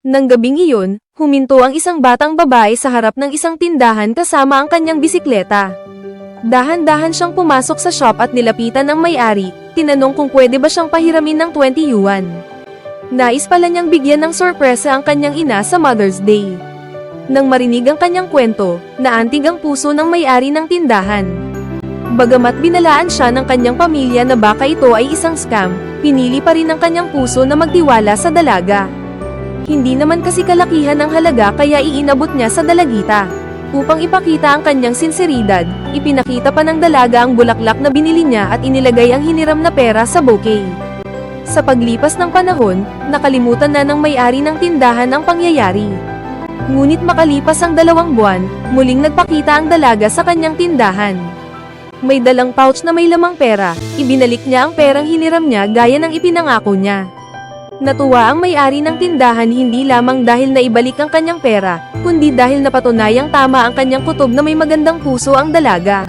Nang gabing iyon, huminto ang isang batang babae sa harap ng isang tindahan kasama ang kanyang bisikleta. Dahan-dahan siyang pumasok sa shop at nilapitan ng may-ari, tinanong kung pwede ba siyang pahiramin ng 20 yuan. Nais pala niyang bigyan ng sorpresa ang kanyang ina sa Mother's Day. Nang marinig ang kanyang kwento, naantig ang puso ng may-ari ng tindahan. Bagamat binalaan siya ng kanyang pamilya na baka ito ay isang scam, pinili pa rin ng kanyang puso na magtiwala sa dalaga. Hindi naman kasi kalakihan ang halaga kaya iinabot niya sa dalagita. Upang ipakita ang kanyang sinseridad, ipinakita pa ng dalaga ang bulaklak na binili niya at inilagay ang hiniram na pera sa bouquet. Sa paglipas ng panahon, nakalimutan na ng may-ari ng tindahan ang pangyayari. Ngunit makalipas ang 2 buwan, muling nagpakita ang dalaga sa kanyang tindahan. May dalang pouch na may lamang pera, ibinalik niya ang perang hiniram niya gaya ng ipinangako niya. Natuwa ang may-ari ng tindahan hindi lamang dahil naibalik ang kanyang pera, kundi dahil napatunayang tama ang kanyang kutob na may magandang puso ang dalaga.